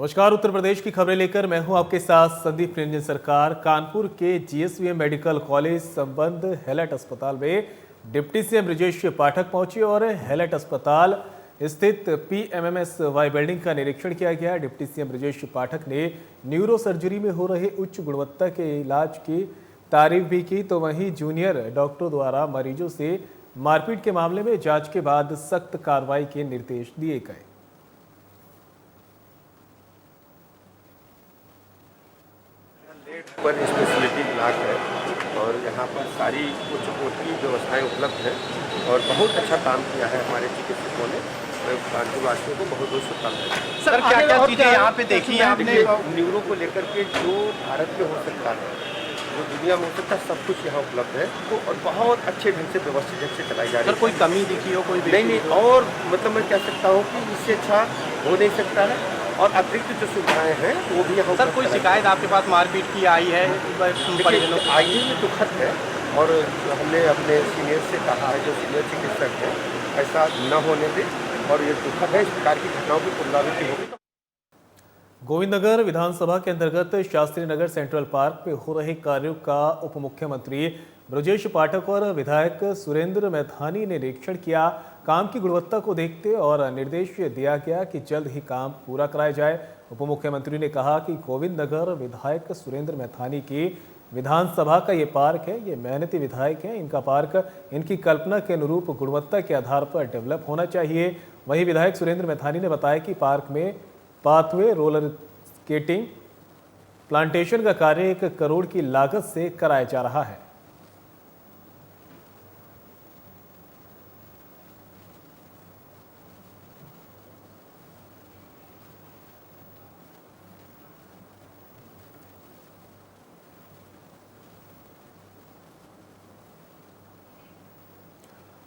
नमस्कार। उत्तर प्रदेश की खबरें लेकर मैं हूं आपके साथ संदीप रंजन सरकार। कानपुर के जीएसवीएम मेडिकल कॉलेज संबंध हैलट अस्पताल में डिप्टी सीएम ब्रजेश पाठक पहुंचे और हैलट अस्पताल स्थित पीएमएमएसवाई बिल्डिंग का निरीक्षण किया गया। डिप्टी सीएम ब्रजेश पाठक ने न्यूरो सर्जरी में हो रहे उच्च गुणवत्ता के इलाज की तारीफ भी की, तो वहीं जूनियर डॉक्टरों द्वारा मरीजों से मारपीट के मामले में जांच के बाद सख्त कार्रवाई के निर्देश दिए गए। पर स्पेशलिटी ब्लॉक है और यहाँ पर सारी उच्च कोटि की व्यवस्थाएं उपलब्ध हैं और बहुत अच्छा काम किया है हमारे चिकित्सकों ने। कानपुर वासियों को बहुत बहुत शुभकामनाएं। सर, क्या क्या चीजें यहाँ पे देखी है आपने? न्यूरो को लेकर के जो भारत में हो सकता है, जो दुनिया में हो सकता है, सब कुछ यहाँ उपलब्ध है और बहुत अच्छे ढंग से व्यवस्थित ढंग से चलाई जा रही है। सर, कोई कमी दिखी हो? कोई नहीं, और मतलब मैं कह सकता हूँ कि इससे अच्छा हो नहीं सकता है और अतिरिक्त जो सुविधाएं हैं वो भी यहाँ। सर, कोई शिकायत आपके पास मारपीट की आई है? आई है, दुखद है और हमने अपने सीनियर से कहा है, जो सीनियर चिकित्सक हैं, ऐसा न होने दें और ये दुखद है, इस प्रकार की घटनाओं की पुनरावृत्ति होगी। गोविंदनगर विधानसभा के अंतर्गत शास्त्री नगर सेंट्रल पार्क में हो रहे कार्यों का उप मुख्यमंत्री ब्रजेश पाठक और विधायक सुरेंद्र मैथानी ने निरीक्षण किया। काम की गुणवत्ता को देखते और निर्देश दिया गया कि जल्द ही काम पूरा कराया जाए। उप मुख्यमंत्री ने कहा कि गोविंदनगर विधायक सुरेंद्र मैथानी की विधानसभा का ये पार्क है, ये मेहनती विधायक हैं, इनका पार्क इनकी कल्पना के अनुरूप गुणवत्ता के आधार पर डेवलप होना चाहिए। वहीं विधायक सुरेंद्र मैथानी ने बताया कि पार्क में पाथवे, रोलर स्केटिंग, प्लांटेशन का कार्य 1 करोड़ की लागत से कराया जा रहा है।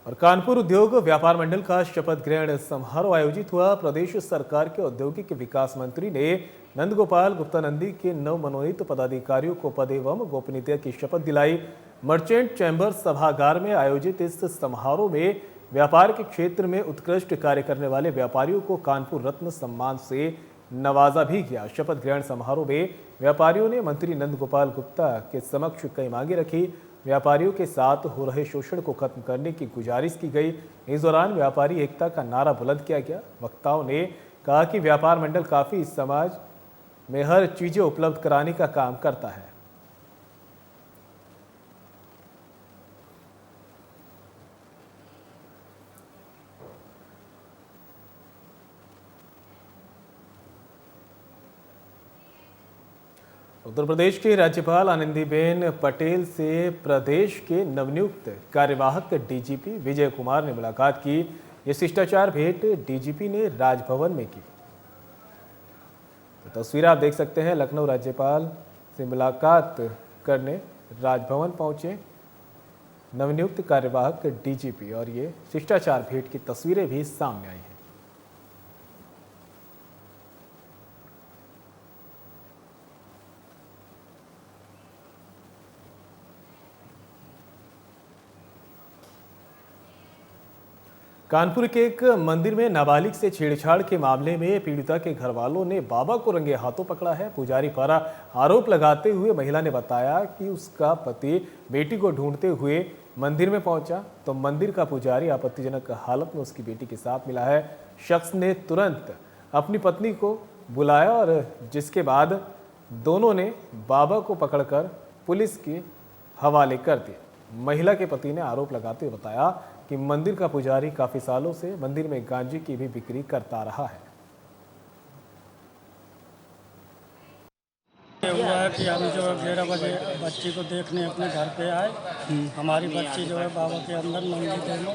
और कानपुर उद्योग व्यापार मंडल का शपथ ग्रहण समारोह आयोजित हुआ। प्रदेश सरकार के औद्योगिक विकास मंत्री ने नंदगोपाल गुप्ता नंदी के नवमनोनीत पदाधिकारियों को पद एवं गोपनीयता की शपथ दिलाई। मर्चेंट चैम्बर सभागार में आयोजित इस समारोह में व्यापार के क्षेत्र में उत्कृष्ट कार्य करने वाले व्यापारियों को कानपुर रत्न सम्मान से नवाजा भी गया। शपथ ग्रहण समारोह में व्यापारियों ने मंत्री नंदगोपाल गुप्ता के समक्ष कई मांगे रखी। व्यापारियों के साथ हो रहे शोषण को खत्म करने की गुजारिश की गई। इस दौरान व्यापारी एकता का नारा बुलंद किया गया। वक्ताओं ने कहा कि व्यापार मंडल काफी समाज में हर चीजें उपलब्ध कराने का काम करता है। उत्तर प्रदेश के राज्यपाल आनंदीबेन पटेल से प्रदेश के नवनियुक्त कार्यवाहक डीजीपी विजय कुमार ने मुलाकात की। ये शिष्टाचार भेंट डीजीपी ने राजभवन में की। तो तस्वीर आप देख सकते हैं, लखनऊ राज्यपाल से मुलाकात करने राजभवन पहुंचे नवनियुक्त कार्यवाहक डीजीपी और ये शिष्टाचार भेंट की तस्वीरें भी सामने आई हैं। कानपुर के एक मंदिर में नाबालिग से छेड़छाड़ के मामले में पीड़िता के घर वालों ने बाबा को रंगे हाथों पकड़ा है। पुजारी पर आरोप लगाते हुए महिला ने बताया कि उसका पति बेटी को ढूंढते हुए मंदिर में पहुंचा तो मंदिर का पुजारी आपत्तिजनक हालत में उसकी बेटी के साथ मिला है। शख्स ने तुरंत अपनी पत्नी को बुलाया और जिसके बाद दोनों ने बाबा को पकड़कर पुलिस के हवाले कर दिया। महिला के पति ने आरोप लगाते हुए बताया कि मंदिर का पुजारी काफी सालों से मंदिर में गांजे की भी बिक्री करता रहा है। हुआ है कि हम जो 11 बजे बच्ची को देखने अपने घर पे आए। हमारी बच्ची जो है बाबा के अंदर नंगी दोनों।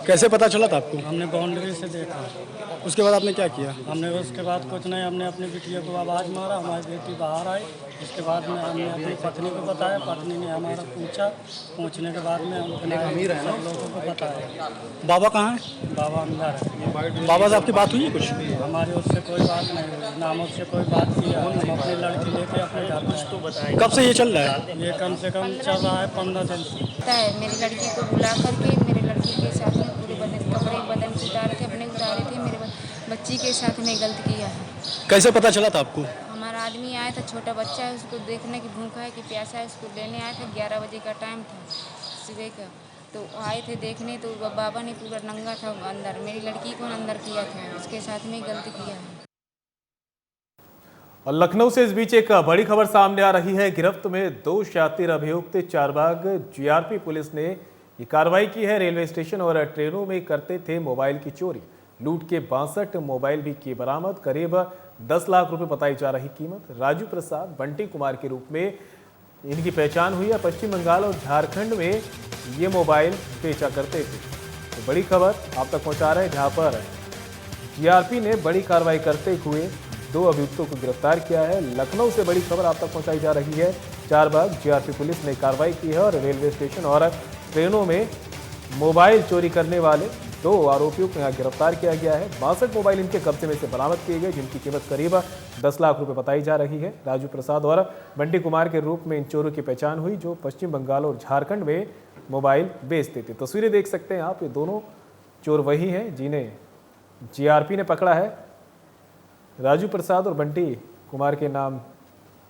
कैसे पता चला था आपको? हमने बाउंड्री से देखा। उसके बाद आपने क्या किया? हमने उसके बाद कुछ नहीं, हमने अपनी बिटिया को आवाज़ मारा, हमारी बेटी बाहर आई। उसके बाद में हमने अपनी पत्नी को बताया, पत्नी ने हमारा पूछा। पूछने के बाद में हम सब लोगों को बताया। बाबा कहाँ है? बाबा अंदर है। बाबा से आपकी बात हुई है कुछ? हमारी उससे कोई बात नहीं हुई, ना हम उससे कोई बात की। हम अपनी लड़की लेके अपने घर कुछ तो बताएं। कब से ये चल रहा है? ये कम से कम चल रहा है 15 दिन से। मेरी लड़की को बुला करके मेरी लड़की के साथ में पूरे बदन कपड़े बदन उतार के अपने उतारे थे। मेरे बच्ची के साथ में गलत किया है। कैसे पता चला था आपको? हमारा आदमी आया था, छोटा बच्चा है, उसको देखने की भूखा है कि प्यासा है, उसको लेने आए थे। 11 बजे का टाइम था सुबह का, तो आए थे देखने, तो बाबा ने पूरा नंगा था अंदर। मेरी लड़की को अंदर किया था, उसके साथ में गलती किया है। और लखनऊ से इस बीच एक बड़ी खबर सामने आ रही है। गिरफ्त में 2 शातिर अभियुक्त चारबाग जीआरपी पुलिस ने ये कार्रवाई की है। रेलवे स्टेशन और ट्रेनों में करते थे मोबाइल की चोरी। लूट के 62 मोबाइल भी किए बरामद। करीब 10 लाख रुपए बताई जा रही कीमत। राजू प्रसाद बंटी कुमार के रूप में इनकी पहचान हुई है। पश्चिम बंगाल और झारखंड में ये मोबाइल बेचा करते थे। तो बड़ी खबर आप तक पहुंचा रहे हैं, जहां पर जीआरपी ने बड़ी कार्रवाई करते हुए 2 अभियुक्तों को गिरफ्तार किया है। लखनऊ से बड़ी खबर आप तक पहुंचाई जा रही है। चारबाग जीआरपी पुलिस ने कार्रवाई की है और रेलवे स्टेशन और ट्रेनों में मोबाइल चोरी करने वाले 2 आरोपियों को यहाँ गिरफ्तार किया गया है। 62 मोबाइल इनके कब्जे में से बरामद किए गए, जिनकी कीमत करीब 10 लाख रुपए बताई जा रही है। राजू प्रसाद और बंटी कुमार के रूप में इन चोरों की पहचान हुई, जो पश्चिम बंगाल और झारखंड में मोबाइल बेचते थे। तस्वीरें देख सकते हैं आप, ये दोनों चोर वही हैं जिन्हें जीआरपी ने पकड़ा है। राजू प्रसाद और बंटी कुमार के नाम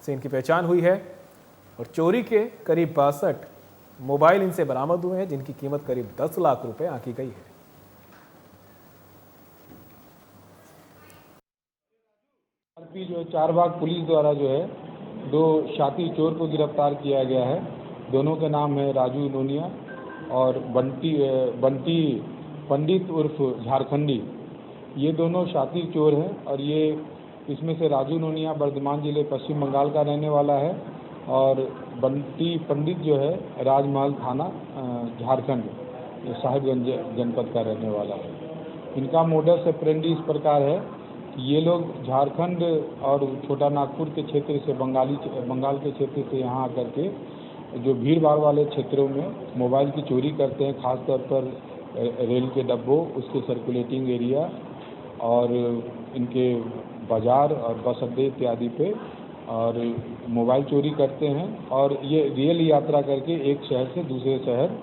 से इनकी पहचान हुई है और चोरी के करीब 62 मोबाइल इनसे बरामद हुए हैं, जिनकी कीमत करीब 10 लाख रुपए आंकी गई है। जो चारबाग पुलिस द्वारा जो है 2 शातिर चोर को गिरफ्तार किया गया है। दोनों के नाम है राजू नोनिया और बंटी पंडित उर्फ झारखंडी। ये दोनों शातिर चोर हैं और ये इसमें से राजू नोनिया वर्धमान जिले पश्चिम बंगाल का रहने वाला है और बंटी पंडित जो है राजमहल थाना झारखंड साहिबगंज जनपद का रहने वाला है। इनका मोडस ऑपरेंडी इस प्रकार है कि ये लोग झारखंड और छोटा नागपुर के क्षेत्र से बंगाल के क्षेत्र से यहाँ आकर के जो भीड़ भाड़ वाले क्षेत्रों में मोबाइल की चोरी करते हैं, खासतौर पर रेल के डब्बों, उसके सर्कुलेटिंग एरिया और इनके बाज़ार और बस अड्डे इत्यादि पे और मोबाइल चोरी करते हैं और ये रेल यात्रा करके एक शहर से दूसरे शहर।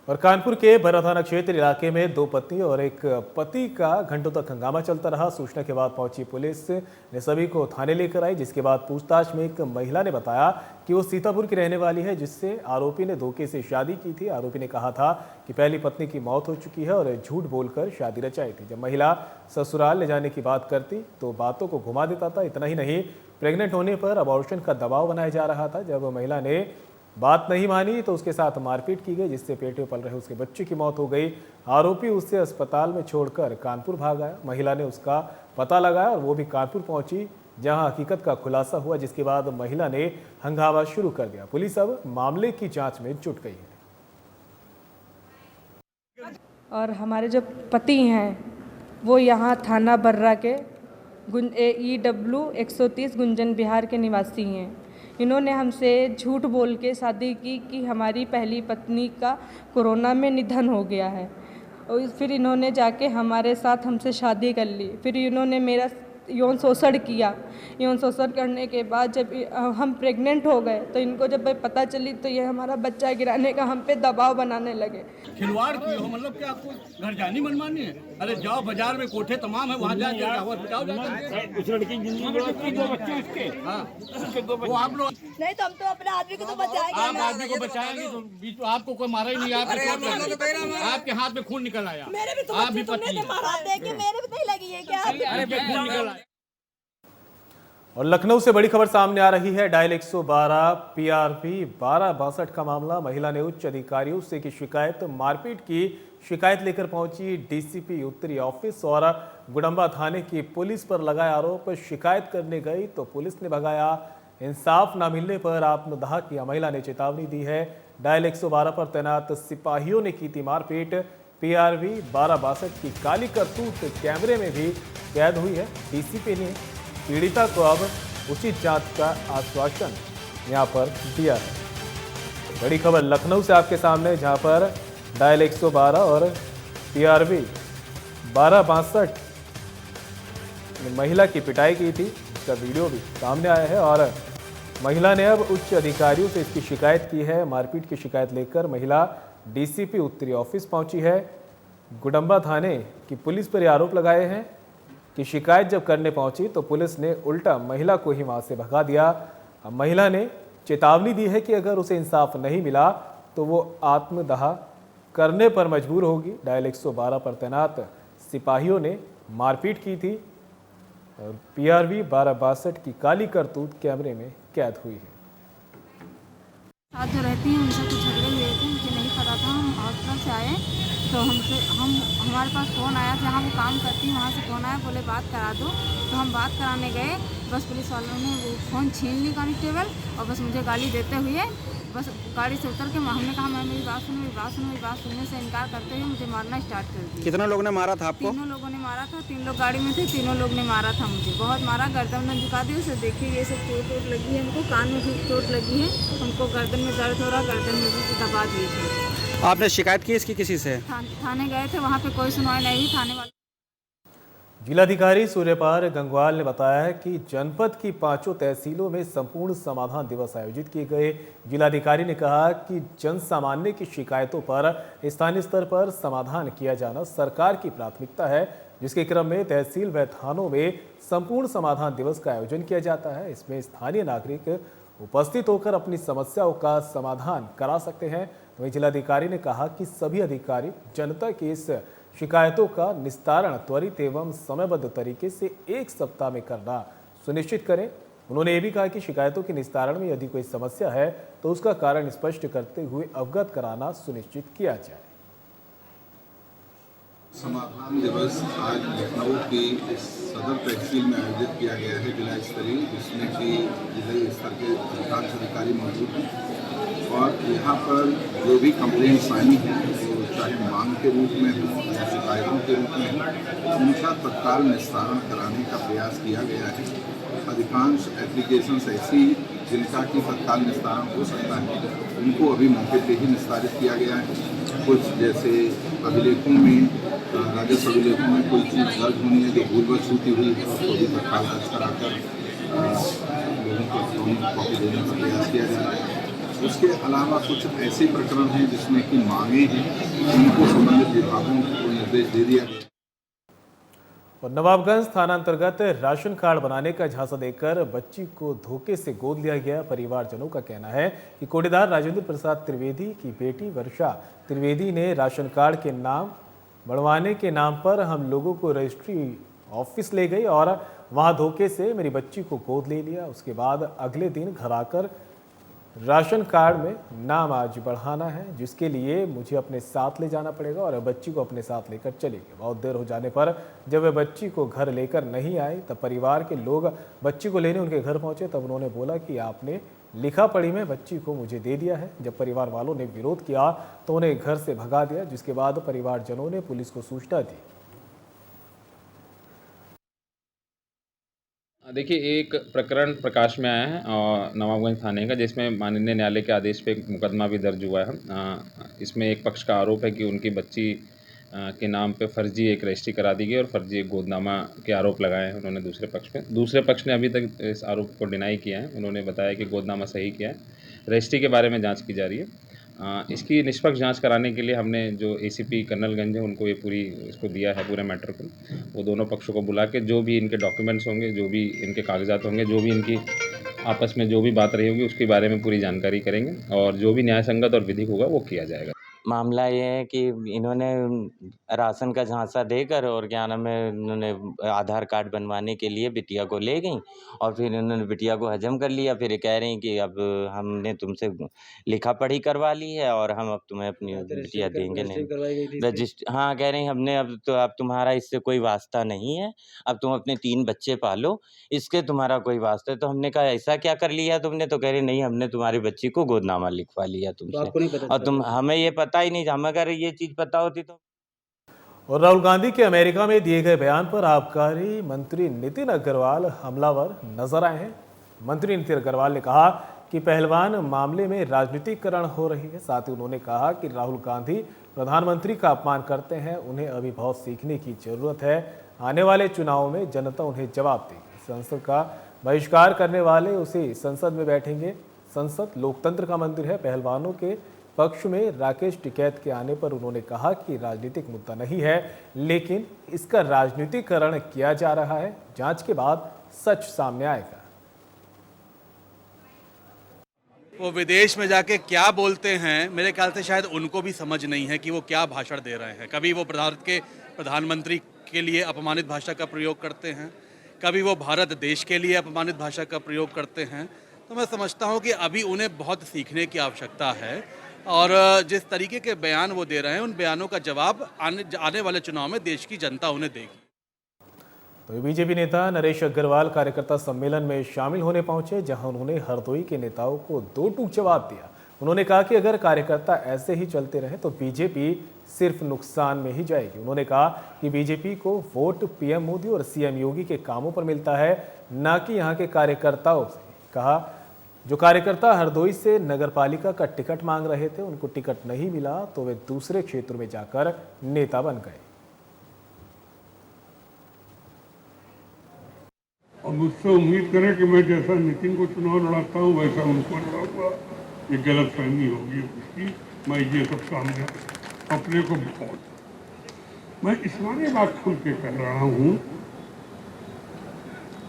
और कानपुर के बरा थाना क्षेत्र इलाके में 2 पत्नी और एक पति का घंटों तक हंगामा चलता रहा। सूचना के बाद पहुंची पुलिस ने सभी को थाने लेकर आई, जिसके बाद पूछताछ में एक महिला ने बताया कि वो सीतापुर की रहने वाली है, जिससे आरोपी ने धोखे से शादी की थी। आरोपी ने कहा था कि पहली पत्नी की मौत हो चुकी है और झूठ बोलकर शादी रचाई थी। जब महिला ससुराल ले जाने की बात करती तो बातों को घुमा देता था। इतना ही नहीं, प्रेग्नेंट होने पर अबॉर्शन का दबाव बनाया जा रहा था। जब महिला ने बात नहीं मानी तो उसके साथ मारपीट की गई, जिससे पेट में पल रहे उसके बच्चे की मौत हो गई। आरोपी उसे अस्पताल में छोड़कर कानपुर भाग आया। महिला ने उसका पता लगाया और वो भी कानपुर पहुंची, जहां हकीकत का खुलासा हुआ, जिसके बाद महिला ने हंगामा शुरू कर दिया। पुलिस अब मामले की जांच में जुट गई है। और हमारे जो पति हैं वो यहाँ थाना बर्रा के EW 130 गुंजन बिहार के निवासी हैं। इन्होंने हमसे झूठ बोल के शादी की कि हमारी पहली पत्नी का कोरोना में निधन हो गया है और फिर इन्होंने जाके हमारे साथ हमसे शादी कर ली। फिर इन्होंने मेरा यौन शोषण किया। यौन शोषण करने के बाद जब हम प्रेग्नेंट हो गए तो इनको जब पता चली तो ये हमारा बच्चा गिराने का हम पे दबाव बनाने लगे। खिलवाड़ की हो मतलब क्या आपको घर जानी मनमानी है? अरे जाओ बाजार में कोठे तमाम है, वहाँ जाके उस लड़की की जिंदगी में 2 बच्चे उसके, हाँ उसके 2 बच्चे। वो आप लोग नहीं तो हम तो अपने आदमी को तो बचाएंगे। आप आदमी को बचाएंगे तो बीच में आपको कोई मारा ही नहीं, आपके हाथ में खून निकल आया। आप भी पत्नी मेरे भी नहीं लगी है क्या? खून निकल आया। और लखनऊ से बड़ी खबर सामने आ रही है। डायल 112 PRP 1262 का मामला। महिला ने उच्च अधिकारियों से की शिकायत, मारपीट की शिकायत लेकर पहुंची डीसीपी उत्तरी ऑफिस और गुडम्बा थाने की पुलिस पर लगाया आरोप। शिकायत करने गई तो पुलिस ने भगाया। इंसाफ न मिलने पर आत्मदाह किया। महिला ने चेतावनी दी है। डायल 112 पर तैनात सिपाहियों ने की थी मारपीट। PRP 1262 की काली करतूत कैमरे में भी कैद हुई है। डीसीपी ने पीड़िता को अब उचित जांच का आश्वासन यहां पर दिया है। बड़ी खबर लखनऊ से आपके सामने, जहां पर डायल 112 और PRP 1262 महिला की पिटाई की थी, इसका वीडियो भी सामने आया है और महिला ने अब उच्च अधिकारियों से इसकी शिकायत की है। मारपीट की शिकायत लेकर महिला डीसीपी उत्तरी ऑफिस पहुंची है। गुडम्बा थाने की पुलिस पर ये आरोप लगाए हैं कि शिकायत जब करने पहुंची तो पुलिस ने उल्टा महिला को ही वहां से भगा दिया। अब महिला ने चेतावनी दी है कि अगर उसे इंसाफ नहीं मिला तो वो आत्मदाह करने पर मजबूर होगी। डायल 112 पर तैनात सिपाहियों ने मारपीट की थी और PRV 1262 की काली करतूत कैमरे में कैद हुई है। साथ जो रहती हैं उनसे कुछ झगड़े हुए थे, मुझे नहीं पता था। हम हॉस्पिटल से आए तो हमारे पास फ़ोन आया, जहाँ वो काम करती हैं वहाँ से फ़ोन आया, बोले बात करा दो। तो हम बात कराने गए, बस पुलिस वालों ने वो फ़ोन छीन ली कांस्टेबल और बस मुझे गाली देते हुए बस गाड़ी से उतर के हमने कहा मैं मेरी बात सुनने से इनकार करते हुए मुझे मारना स्टार्ट कर दिया। कितना लोगों ने मारा था आपको? 3 लोगों ने मारा था। 3 लोग गाड़ी में थे, 3 लोग ने मारा था मुझे, बहुत मारा। गर्दन में झुका दी। उसे देखिए ये सब चोट लगी है, हमको कान में भी चोट लगी है, हमको गर्दन में दर्द हो रहा, गर्दन में भी दबा दिए थे। आपने शिकायत की इसकी किसी से? थाने गए थे, वहाँ पे कोई सुनवाई नहीं हुई। थाने वाले जिलाधिकारी सूर्यपाल गंगवाल ने बताया है कि जनपद की 5 तहसीलों में संपूर्ण समाधान दिवस आयोजित किए गए। जिलाधिकारी ने कहा कि जन सामान्य की शिकायतों पर स्थानीय स्तर पर समाधान किया जाना सरकार की प्राथमिकता है, जिसके क्रम में तहसील व थानों में संपूर्ण समाधान दिवस का आयोजन किया जाता है। इसमें स्थानीय नागरिक उपस्थित होकर अपनी समस्याओं का समाधान करा सकते हैं। वहीं जिलाधिकारी ने कहा कि सभी अधिकारी जनता की इस शिकायतों का निस्तारण त्वरित एवं समयबद्ध तरीके से 1 सप्ताह में करना सुनिश्चित करें। उन्होंने ये भी कहा कि शिकायतों के निस्तारण में यदि कोई समस्या है तो उसका कारण स्पष्ट करते हुए अवगत कराना सुनिश्चित किया जाए। समाधान दिवस आज लखनऊ की इस सदर तहसील में आयोजित किया गया है जिला स्तरीय, जिसमें कि जिले स्तर के अधिकांश अधिकारी मौजूद हैं और यहाँ पर जो भी कंप्लेंट्स आई हैं, चाहे मांग के रूप में हो या शिकायतों के रूप में हो, उनका तत्काल निस्तारण कराने का प्रयास किया गया है। अधिकांश एप्लीकेशंस ऐसी जिनका कि तत्काल निस्तारण हो सकता है, उनको अभी मौके पर ही निस्तारित किया गया है। कुछ जैसे अभिलेखों में, राजस्व अभिलेखों में कोई चीज़ दर्ज होनी है जो भूलवश छूटी हुई है, उसको भी तत्काल दर्ज कराकर लोगों को कॉपी देने का प्रयास किया जा रहा है। उसके अलावा कुछ ऐसे प्रकरण हैं जिसमें कि मांगे हैं, उनको संबंधित विभागों को निर्देश दे दिया गया। और नवाबगंज थाना अंतर्गत राशन कार्ड बनाने का झांसा देकर बच्ची को धोखे से गोद लिया गया। परिवारजनों का कहना है कि कोडेदार राजेंद्र प्रसाद त्रिवेदी की बेटी वर्षा त्रिवेदी ने राशन कार्ड के नाम बढ़वाने के नाम पर हम लोगों को रजिस्ट्री ऑफिस ले गई और वहां धोखे से मेरी बच्ची को गोद ले लिया। उसके बाद अगले दिन घर आकर राशन कार्ड में नाम आज बढ़ाना है, जिसके लिए मुझे अपने साथ ले जाना पड़ेगा और बच्ची को अपने साथ लेकर चली गई। बहुत देर हो जाने पर जब वे बच्ची को घर लेकर नहीं आई तब परिवार के लोग बच्ची को लेने उनके घर पहुंचे। तब उन्होंने बोला कि आपने लिखा पढ़ी में बच्ची को मुझे दे दिया है। जब परिवार वालों ने विरोध किया तो उन्हें घर से भगा दिया, जिसके बाद परिवारजनों ने पुलिस को सूचना दी। देखिए, एक प्रकरण प्रकाश में आया है और नवाबगंज थाने का, जिसमें माननीय न्यायालय के आदेश पे एक मुकदमा भी दर्ज हुआ है। इसमें एक पक्ष का आरोप है कि उनकी बच्ची के नाम पे फर्जी एक रजिस्ट्री करा दी गई और फर्जी एक गोदनामा के आरोप लगाए हैं उन्होंने दूसरे पक्ष पे। दूसरे पक्ष ने अभी तक इस आरोप को डिनाई किया है। उन्होंने बताया कि गोदनामा सही किया है, रजिस्ट्री के बारे में जाँच की जा रही है। इसकी निष्पक्ष जांच कराने के लिए हमने जो ACP कर्नलगंज है उनको ये पूरी इसको दिया है, पूरे मैटर को। वो दोनों पक्षों को बुला के जो भी इनके डॉक्यूमेंट्स होंगे, जो भी इनके कागजात होंगे, जो भी इनकी आपस में जो भी बात रही होगी उसके बारे में पूरी जानकारी करेंगे और जो भी न्याय संगत और विधिक होगा वो किया जाएगा। मामला ये है कि इन्होंने राशन का झांसा देकर और क्या नाम है, इन्होंने आधार कार्ड बनवाने के लिए बिटिया को ले गई और फिर इन्होंने बिटिया को हजम कर लिया। फिर ये कह रही कि अब हमने तुमसे लिखा पढ़ी करवा ली है और हम अब तुम्हें अपनी बिटिया देंगे नहीं। रजिस्टर, हाँ, कह रही हमने अब तुम्हारा इससे कोई वास्ता नहीं है, अब तुम अपने 3 बच्चे पालो, इसके तुम्हारा कोई वास्ता है। तो हमने कहा ऐसा क्या कर लिया तुमने? तो कह रही नहीं, हमने तुम्हारी बच्ची को गोदनामा लिखवा लिया तुमसे और तुम हमें ये पता ही नहीं। हमें अगर ये चीज पता होती तो। और राहुल गांधी के अमेरिका में दिए गए बयान पर आबकारी मंत्री नितिन अग्रवाल हमलावर नजर आए हैं। मंत्री नितिन अग्रवाल ने कहा कि पहलवान मामले में राजनीतिकरण हो रही है। साथ ही उन्होंने कहा कि राहुल गांधी प्रधानमंत्री का अपमान करते हैं, उन्हें अभी बहुत सीखने की जरूरत है। आने वाले चुनावों में जनता उन्हें जवाब देगी। संसद का बहिष्कार करने वाले उसी संसद में बैठेंगे। संसद लोकतंत्र का मंदिर है, पहलवानों के पक्ष में राकेश टिकैत के आने पर उन्होंने कहा कि राजनीतिक मुद्दा नहीं है, लेकिन इसका राजनीतिकरण किया जा रहा है। जांच के बाद सच सामने आएगा। वो विदेश में जाके क्या बोलते हैं, मेरे ख्याल से शायद उनको भी समझ नहीं है कि वो क्या भाषण दे रहे हैं। कभी वो भारत के प्रधानमंत्री के लिए अपमानित भाषा का प्रयोग करते हैं, कभी वो भारत देश के लिए अपमानित भाषा का प्रयोग करते हैं। तो मैं समझता हूँ कि अभी उन्हें बहुत सीखने की आवश्यकता है और जिस तरीके के बयान वो दे रहे हैं, उन बयानों का जवाब आने वाले चुनाव में देश की जनता उन्हें देगी। तो बीजेपी नेता नरेश अग्रवाल कार्यकर्ता सम्मेलन में शामिल होने पहुंचे, जहां उन्होंने हरदोई के नेताओं को दो टूक जवाब दिया। उन्होंने कहा कि अगर कार्यकर्ता ऐसे ही चलते रहे तो बीजेपी सिर्फ नुकसान में ही जाएगी। उन्होंने कहा कि बीजेपी को वोट पीएम मोदी और सीएम योगी के कामों पर मिलता है, न कि यहाँ के कार्यकर्ताओं से। कहा जो कार्यकर्ता हरदोई से नगरपालिका का टिकट मांग रहे थे, उनको टिकट नहीं मिला तो वे दूसरे क्षेत्र में जाकर नेता बन गए। और मुझसे उम्मीद करें कि मैं जैसा नितिन को चुनाव लड़ाता हूँ वैसा उनको लड़ाऊंगा, ये गलतफहमी होगी उसकी। मैं ये सब सामने अपने को बहुत मैं इस बारे बात खुल के कह रहा हूँ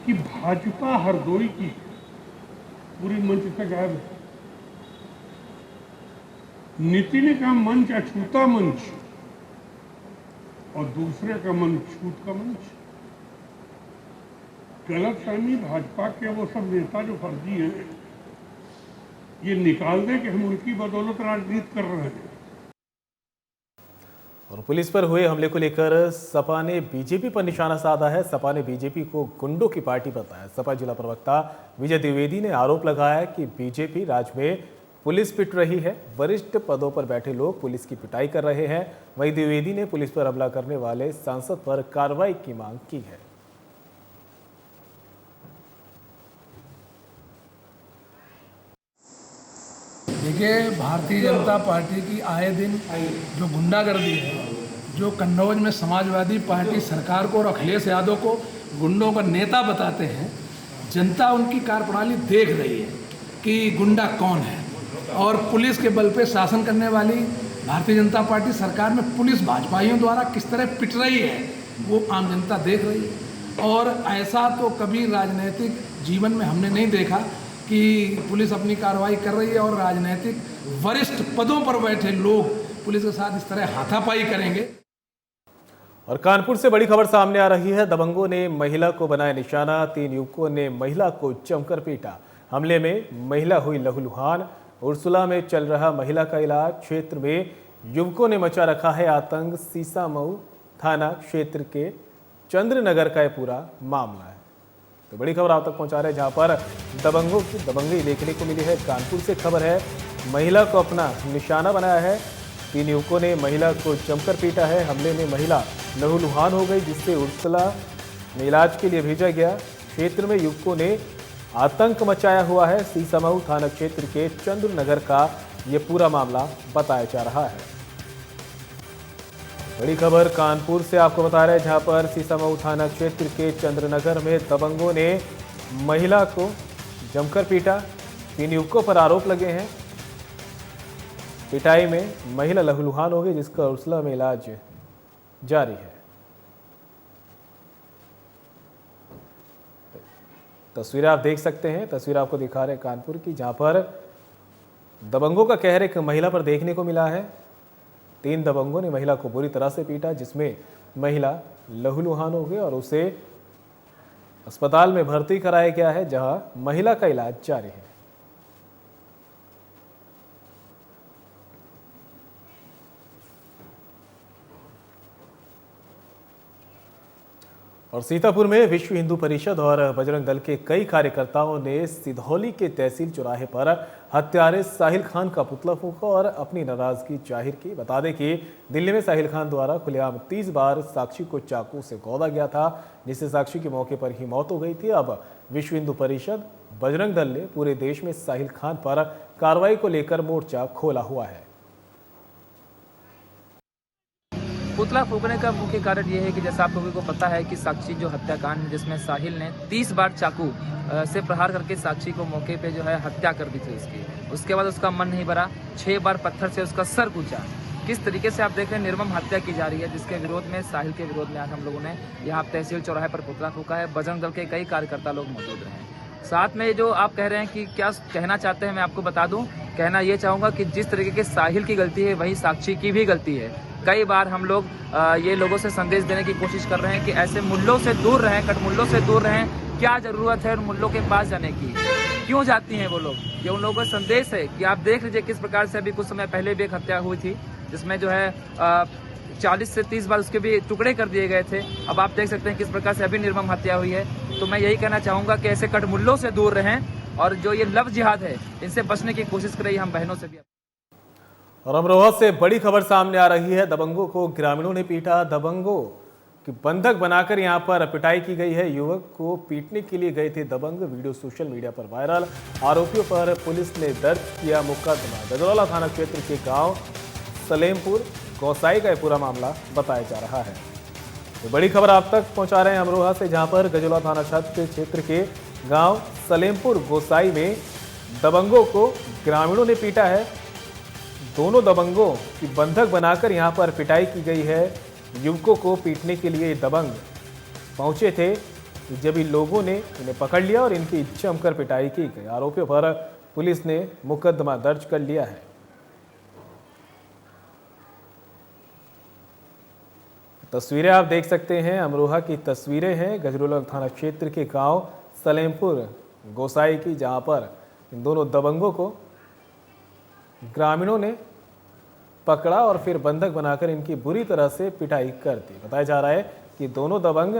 कि भाजपा हरदोई की पूरी मंच से गायब है। नितिन का मंच अछूता मंच और दूसरे का मंच छूत का मंच। गलतफहमी भाजपा के वो सब नेता जो फर्जी हैं, ये निकाल दे कि हम उनकी बदौलत राजनीति कर रहे हैं। और पुलिस पर हुए हमले को लेकर सपा ने बीजेपी पर निशाना साधा है। सपा ने बीजेपी को गुंडों की पार्टी बताया। सपा जिला प्रवक्ता विजय द्विवेदी ने आरोप लगाया कि बीजेपी राज्य में पुलिस पिट रही है, वरिष्ठ पदों पर बैठे लोग पुलिस की पिटाई कर रहे हैं। वहीं द्विवेदी ने पुलिस पर हमला करने वाले सांसद पर कार्रवाई की मांग की है। देखिए, भारतीय जनता पार्टी की आए दिन जो गुंडागर्दी है, जो कन्नौज में समाजवादी पार्टी सरकार को और अखिलेश यादव को गुंडों का नेता बताते हैं, जनता उनकी कार्यप्रणाली देख रही है कि गुंडा कौन है। और पुलिस के बल पे शासन करने वाली भारतीय जनता पार्टी सरकार में पुलिस भाजपाइयों द्वारा किस तरह पिट रही है, वो आम जनता देख रही है। और ऐसा तो कभी राजनीतिक जीवन में हमने नहीं देखा कि पुलिस अपनी कार्रवाई कर रही है और राजनीतिक वरिष्ठ पदों पर बैठे लोग पुलिस के साथ इस तरह हाथापाई करेंगे। और कानपुर से बड़ी खबर सामने आ रही है। दबंगों ने महिला को बनाया निशाना। 3 युवकों ने महिला को जमकर पीटा। हमले में महिला हुई लहूलुहान। उर्सुला में चल रहा महिला का इलाज। क्षेत्र में युवकों ने मचा रखा है आतंक। सीसामऊ थाना क्षेत्र के चंद्रनगर का यह पूरा मामला है। तो बड़ी खबर आप तक पहुंचा रहे हैं, जहां पर दबंगों की दबंगी देखने को मिली है। कानपुर से खबर है, महिला को अपना निशाना बनाया है। 3 युवकों ने महिला को जमकर पीटा है। हमले में महिला लहूलुहान हो गई, जिससे उर्सुला में इलाज के लिए भेजा गया। क्षेत्र में युवकों ने आतंक मचाया हुआ है। सीसामऊ थाना क्षेत्र के चंद्रनगर का ये पूरा मामला बताया जा रहा है। बड़ी खबर कानपुर से आपको बता रहे हैं, जहां पर सीसामऊ थाना क्षेत्र के चंद्रनगर में दबंगों ने महिला को जमकर पीटा। 3 युवकों पर आरोप लगे हैं। पिटाई में महिला लहूलुहान हो गई, जिसका उर्सुला में इलाज जारी है। तस्वीरें आप देख सकते हैं। तस्वीर आपको दिखा रहे हैं कानपुर की, जहां पर दबंगों का कहर एक महिला पर देखने को मिला है। 3 दबंगों ने महिला को बुरी तरह से पीटा, जिसमें महिला लहूलुहान हो गई और उसे अस्पताल में भर्ती कराया गया है, जहां महिला का इलाज जारी है। और सीतापुर में विश्व हिंदू परिषद और बजरंग दल के कई कार्यकर्ताओं ने सिधौली के तहसील चौराहे पर हत्यारे साहिल खान का पुतला फूंका और अपनी नाराजगी जाहिर की। बता दें कि दिल्ली में साहिल खान द्वारा खुलेआम 30 बार साक्षी को चाकू से गोदा गया था, जिससे साक्षी की मौके पर ही मौत हो गई थी। अब विश्व हिंदू परिषद बजरंग दल ने पूरे देश में साहिल खान पर कार्रवाई को लेकर मोर्चा खोला हुआ है। पुतला फूकने का मुख्य कारण ये है कि जैसा आप लोगों को पता है कि साक्षी जो हत्याकांड है जिसमें साहिल ने 30 बार चाकू से प्रहार करके साक्षी को मौके पे जो है हत्या कर दी थी उसकी। उसके बाद उसका मन नहीं भरा, 6 बार पत्थर से उसका सर कूचा। किस तरीके से आप देख रहे हैं निर्मम हत्या की जा रही है, जिसके विरोध में, साहिल के विरोध में आज हम लोगों ने यहाँ तहसील चौराहे पर पुतला फूका है। बजरंग दल के कई कार्यकर्ता लोग मौजूद रहे। साथ में जो आप कह रहे हैं कि क्या कहना चाहते हैं, मैं आपको बता दूं, कहना ये चाहूँगा कि जिस तरीके के साहिल की गलती है वही साक्षी की भी गलती है। कई बार हम लोग ये लोगों से संदेश देने की कोशिश कर रहे हैं कि ऐसे मुल्लों से दूर रहें, कटमुल्लों से दूर रहें। क्या ज़रूरत है उन मुल्लों के पास जाने की, क्यों जाती हैं वो लोग? ये उन लोगों का संदेश है कि आप देख लीजिए किस प्रकार से अभी कुछ समय पहले भी एक हत्या हुई थी जिसमें जो है 40 से 30 बार उसके भी टुकड़े कर दिए गए थे। अब आप देख सकते हैं किस प्रकार से अभी निर्मम हत्या हुई है। तो मैं यही कहना चाहूँगा कि ऐसे कटमुल्लों से दूर रहें और जो ये लव जिहाद है इनसे बचने की कोशिश करें। हम बहनों से भी। और अमरोहा से बड़ी खबर सामने आ रही है। दबंगों को ग्रामीणों ने पीटा। दबंगों की बंधक बनाकर यहां पर पिटाई की गई है। युवक को पीटने के लिए गए थे दबंग। वीडियो सोशल मीडिया पर वायरल। आरोपियों पर पुलिस ने दर्ज किया मुकदमा। गजरौला थाना क्षेत्र के गांव सलेमपुर गौसाई का पूरा मामला बताया जा रहा है। तो बड़ी खबर आप तक पहुंचा रहे हैं अमरोहा से, जहां पर गजरौला थाना क्षेत्र के गांव सलेमपुर गोसाई में दबंगों को ग्रामीणों ने पीटा है। दोनों दबंगों की बंधक बनाकर यहां पर पिटाई की गई है। युवकों को पीटने के लिए दबंग पहुंचे थे, जब इन लोगों ने इन्हें पकड़ लिया और इनकी जमकर पिटाई की गई। आरोपियों पर पुलिस ने मुकदमा दर्ज कर लिया है। तस्वीरें आप देख सकते हैं, अमरोहा की तस्वीरें हैं गजरौला थाना क्षेत्र के गांव सलेमपुर गोसाई की, जहां पर इन दोनों दबंगों को ग्रामीणों ने पकड़ा और फिर बंधक बनाकर इनकी बुरी तरह से पिटाई कर दी। बताया जा रहा है कि दोनों दबंग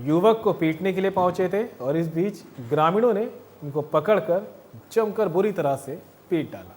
युवक को पीटने के लिए पहुंचे थे और इस बीच ग्रामीणों ने इनको पकड़कर जमकर बुरी तरह से पीट डाला।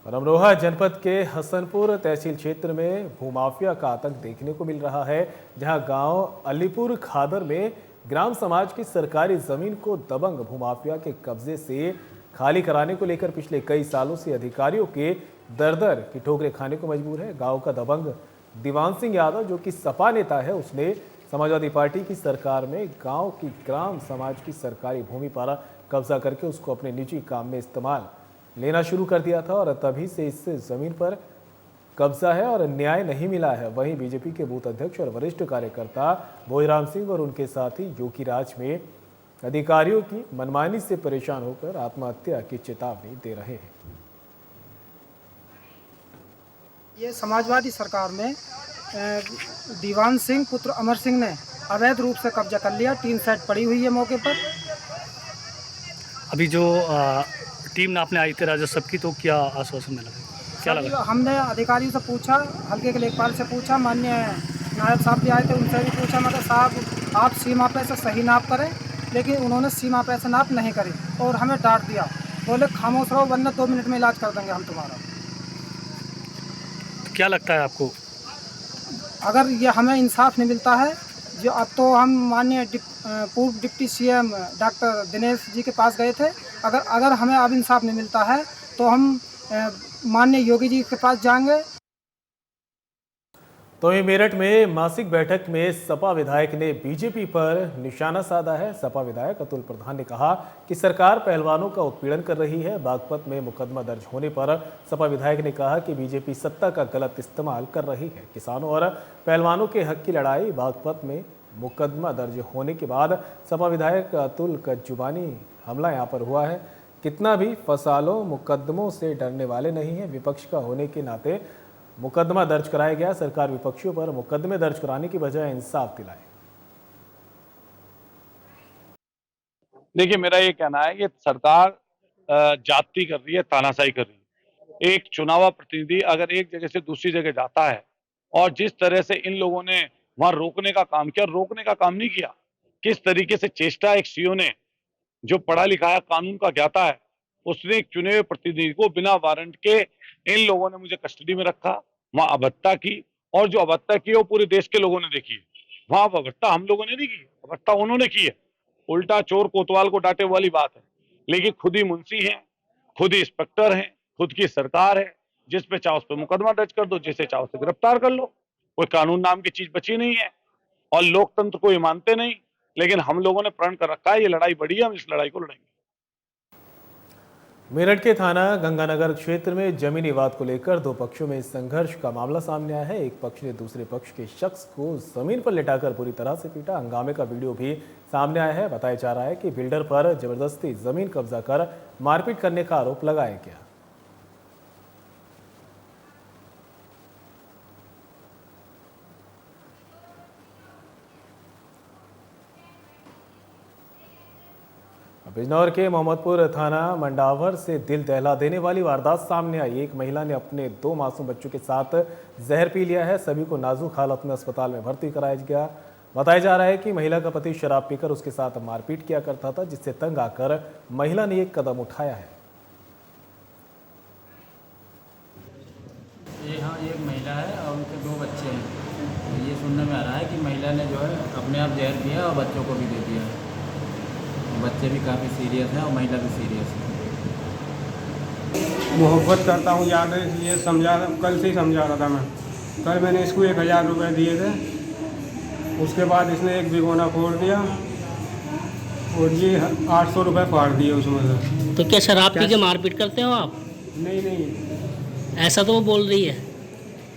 और अमरोहा जनपद के हसनपुर तहसील क्षेत्र में भूमाफिया का आतंक देखने को मिल रहा है, जहां गांव अलीपुर खादर में ग्राम समाज की सरकारी जमीन को दबंग भूमाफिया के कब्जे से खाली कराने को लेकर पिछले कई सालों से अधिकारियों के दर की ठोकरें खाने को मजबूर है। गांव का दबंग दीवान सिंह यादव, जो कि सपा नेता है, उसने समाजवादी पार्टी की सरकार में गांव की ग्राम समाज की सरकारी भूमि पर कब्जा करके उसको अपने निजी काम में इस्तेमाल लेना शुरू कर दिया था और तभी से इस जमीन पर कब्जा है और न्याय नहीं मिला है। वहीं बीजेपी के बूथ अध्यक्ष और वरिष्ठ कार्यकर्ता भोईराम सिंह और उनके साथी योगीराज में अधिकारियों की मनमानी से परेशान होकर आत्महत्या की चेतावनी दे रहे हैं। ये समाजवादी सरकार में दीवान सिंह पुत्र अमर सिंह ने अवैध रूप से कब्जा कर लिया। 3 सेट पड़ी हुई है मौके पर। अभी जो टीम नापने आई थी राजस्व की, तो क्या आश्वासन मिला, क्या लगा? हमने अधिकारियों से पूछा, हल्के के लेखपाल से पूछा, माननीय नायब साहब भी आए थे, उनसे भी पूछा, मतलब साहब आप सीमा पे से सही नाप करें, लेकिन उन्होंने सीमा पे से नाप नहीं करी और हमें डांट दिया। बोले खामोश रहो वरना 2 मिनट में इलाज कर देंगे हम तुम्हारा। तो क्या लगता है आपको, अगर ये हमें इंसाफ नहीं मिलता है, जो अब तो हम माननीय पूर्व deputy CM doctor Dinesh ji के पास गए थे, अगर हमें अब इंसाफ नहीं मिलता है तो हम माननीय योगी जी के पास जाएंगे। तो ये मेरठ में मासिक बैठक में सपा विधायक ने बीजेपी पर निशाना साधा है। सपा विधायक अतुल प्रधान ने कहा कि सरकार पहलवानों का उत्पीड़न कर रही है। बागपत में मुकदमा दर्ज होने पर सपा विधायक ने कहा कि बीजेपी सत्ता का गलत इस्तेमाल कर रही है। किसानों और पहलवानों के हक की लड़ाई। बागपत में मुकदमा दर्ज होने के बाद सपा विधायक अतुल का जुबानी हमला यहाँ पर हुआ है। कितना भी फंसा लो, मुकदमों से डरने वाले नहीं हैं। विपक्ष का होने के नाते मुकदमा दर्ज कराया गया। सरकार विपक्षियों पर मुकदमे दर्ज कराने की बजाय इंसाफ दिलाए। देखिए, मेरा ये कहना है कि सरकार जाति कर रही है, तानाशाही कर रही है। एक चुनावा प्रतिनिधि अगर एक जगह से दूसरी जगह जाता है और जिस तरह से इन लोगों ने वहां रोकने का काम किया, रोकने का काम नहीं किया, किस तरीके से चेष्टा एक सीओ ने, जो पढ़ा लिखा है, कानून का ज्ञाता है, उसने एक चुने हुए प्रतिनिधि को बिना वारंट के इन लोगों ने मुझे कस्टडी में रखा, वहां अभद्रता की, और जो अभद्रता की वो पूरे देश के लोगों ने देखी है। वहां अभद्रता हम लोगों ने नहीं की, अभद्रता उन्होंने की है। उल्टा चोर कोतवाल को डांटे वाली बात है। लेकिन खुद ही मुंशी हैं, खुद ही इंस्पेक्टर हैं, खुद की सरकार है, जिस पे चाहो उस पे मुकदमा दर्ज कर दो, जिसे चाहो उसे गिरफ्तार कर लो। कोई कानून नाम की चीज बची नहीं है और लोकतंत्र को ये मानते नहीं। लेकिन हम लोगों ने प्रण कर रखा है, ये लड़ाई बड़ी है, हम इस लड़ाई को लड़ेंगे। मेरठ के थाना गंगानगर क्षेत्र में जमीनी विवाद को लेकर दो पक्षों में संघर्ष का मामला सामने आया है। एक पक्ष ने दूसरे पक्ष के शख्स को जमीन पर लिटाकर बुरी तरह से पीटा। हंगामे का वीडियो भी सामने आया है। बताया जा रहा है कि बिल्डर पर जबरदस्ती जमीन कब्जा कर मारपीट करने का आरोप लगाया गया। बिजनौर के मोहम्मदपुर थाना मंडावर से दिल दहला देने वाली वारदात सामने आई। एक महिला ने अपने 2 मासूम बच्चों के साथ जहर पी लिया है। सभी को नाजुक हालत में अस्पताल में भर्ती कराया गया। बताया जा रहा है कि महिला का पति शराब पीकर उसके साथ मारपीट किया करता था, जिससे तंग आकर महिला ने एक कदम उठाया है। यहाँ एक महिला है और उनके 2 बच्चे हैं। ये सुनने में आ रहा है कि महिला ने जो है अपने आप जहर पिया और बच्चों को भी दे दिया है। बच्चे भी काफ़ी सीरियस हैं और महिला भी सीरियस है। मोहब्बत करता हूँ ज़्यादा, ये समझा, कल से ही समझा रहा था मैं। कल मैंने इसको 1000 रुपये दिए थे, उसके बाद इसने एक भिगोना फोड़ दिया और ये 800 रुपये फाड़ दिए उसमें से। तो क्या शराब पी के मारपीट करते हो आप? नहीं, ऐसा तो वो बोल रही है।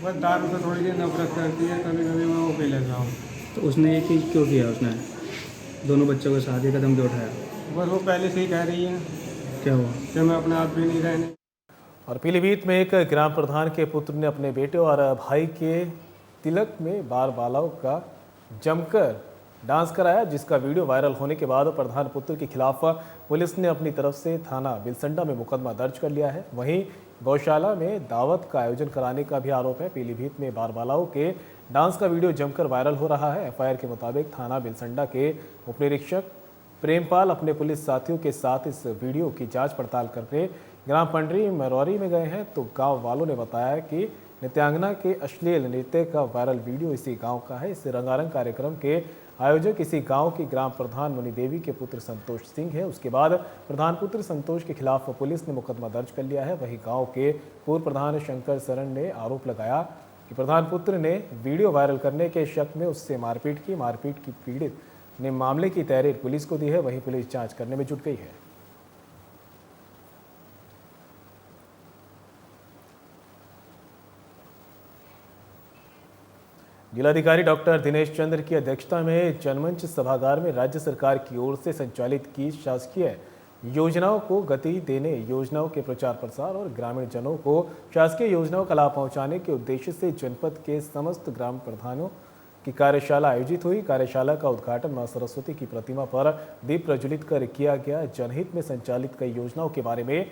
बस दारू से थोड़ी सी नफरत करती है, कभी कभी मैं वो पी लेता हूँ। तो उसने ये चीज़ क्यों किया? उसने दोनों बच्चों के साथ ये कदम क्यों उठाया? बस वो पहले से ही कह रही है क्या हुआ कि मैं अपने आप भी नहीं रहने। और पीलीभीत में एक ग्राम प्रधान के पुत्र ने अपने बेटे और भाई के तिलक में बार बालाओं का जमकर डांस कराया, जिसका वीडियो वायरल होने के बाद प्रधान पुत्र के खिलाफ पुलिस ने अपनी तरफ से थाना बिलसंडा में मुकदमा दर्ज कर लिया है। वहीं गौशाला में दावत का आयोजन कराने का भी आरोप है। पीलीभीत में बार बालाओं के डांस का वीडियो जमकर वायरल हो रहा है। एफआईआर के मुताबिक थाना बिलसंडा के उपनिरीक्षक प्रेमपाल अपने पुलिस साथियों के साथ इस वीडियो की जांच पड़ताल करने ग्राम पंडरी मरौरी में गए हैं, तो गांव वालों ने बताया कि नित्यांगना के अश्लील नृत्य का वायरल वीडियो इसी गांव का है। इस रंगारंग कार्यक्रम के आयोजक इसी गांव की ग्राम प्रधान मुनि देवी के पुत्र संतोष सिंह है। उसके बाद प्रधान पुत्र संतोष के खिलाफ पुलिस ने मुकदमा दर्ज कर लिया है। वहीं गांव के पूर्व प्रधान शंकर शरण ने आरोप लगाया कि प्रधान पुत्र ने वीडियो वायरल करने के शक में उससे मारपीट की पीड़ित ने मामले की तहरीर पुलिस को दी है। वहीं पुलिस जांच करने में जुट गई है। जिलाधिकारी डॉक्टर दिनेश चंद्र की अध्यक्षता में जनमंच सभागार में राज्य सरकार की ओर से संचालित की शासकीय योजनाओं को गति देने, योजनाओं के प्रचार प्रसार और ग्रामीण जनों को शासकीय योजनाओं का लाभ पहुंचाने के उद्देश्य से जनपद के समस्त ग्राम प्रधानों की कार्यशाला आयोजित हुई। कार्यशाला का उद्घाटन मां सरस्वती की प्रतिमा पर दीप प्रज्वलित कर किया गया। जनहित में संचालित कई योजनाओं के बारे में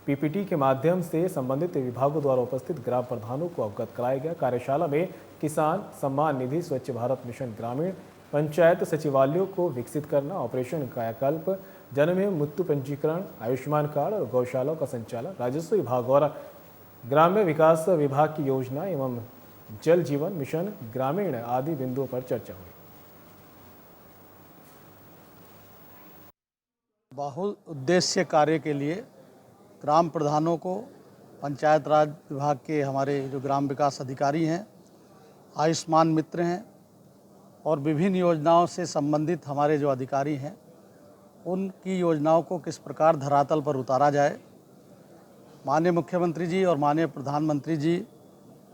पीपीटी के माध्यम से संबंधित विभागों द्वारा उपस्थित ग्राम प्रधानों को अवगत कराया गया। कार्यशाला में किसान सम्मान निधि, स्वच्छ भारत मिशन ग्रामीण, पंचायत सचिवालयों को विकसित करना, ऑपरेशन कायाकल्प, जन्म मृत्यु पंजीकरण, आयुष्मान कार्ड और गौशालाओं का संचालन, राजस्व विभाग और ग्राम्य विकास विभाग की योजना एवं जल जीवन मिशन ग्रामीण आदि बिंदुओं पर चर्चा हुई। बहु उद्देश्य कार्य के लिए ग्राम प्रधानों को, पंचायत राज विभाग के हमारे जो ग्राम विकास अधिकारी हैं, आयुष्मान मित्र हैं और विभिन्न योजनाओं से संबंधित हमारे जो अधिकारी हैं, उनकी योजनाओं को किस प्रकार धरातल पर उतारा जाए। माननीय मुख्यमंत्री जी और माननीय प्रधानमंत्री जी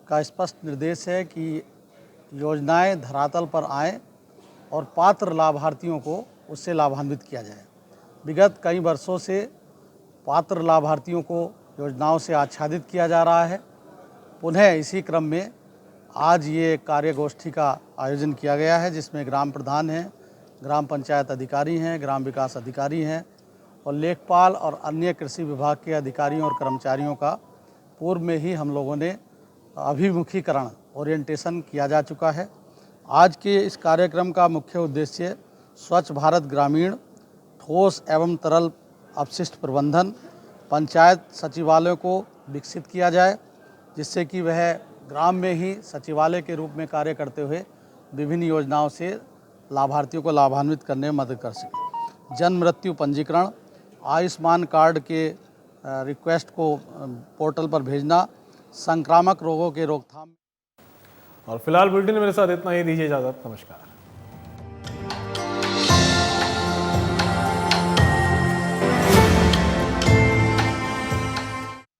का स्पष्ट निर्देश है कि योजनाएं धरातल पर आएँ और पात्र लाभार्थियों को उससे लाभान्वित किया जाए। विगत कई वर्षों से पात्र लाभार्थियों को योजनाओं से आच्छादित किया जा रहा है। पुनः इसी क्रम में आज ये कार्यगोष्ठी का आयोजन किया गया है, जिसमें ग्राम प्रधान हैं, ग्राम पंचायत अधिकारी हैं, ग्राम विकास अधिकारी हैं और लेखपाल और अन्य कृषि विभाग के अधिकारियों और कर्मचारियों का पूर्व में ही हम लोगों ने अभिमुखीकरण ओरिएंटेशन किया जा चुका है। आज के इस कार्यक्रम का मुख्य उद्देश्य स्वच्छ भारत ग्रामीण, ठोस एवं तरल अपशिष्ट प्रबंधन, पंचायत सचिवालयों को विकसित किया जाए, जिससे कि वह ग्राम में ही सचिवालय के रूप में कार्य करते हुए विभिन्न योजनाओं से लाभार्थियों को लाभान्वित करने में मदद कर सके। जन्म मृत्यु पंजीकरण, आयुष्मान कार्ड के रिक्वेस्ट को पोर्टल पर भेजना, संक्रामक रोगों के रोकथाम। और फिलहाल बुलेटिन में मेरे साथ इतना ही, दीजिए इजाज़त, नमस्कार।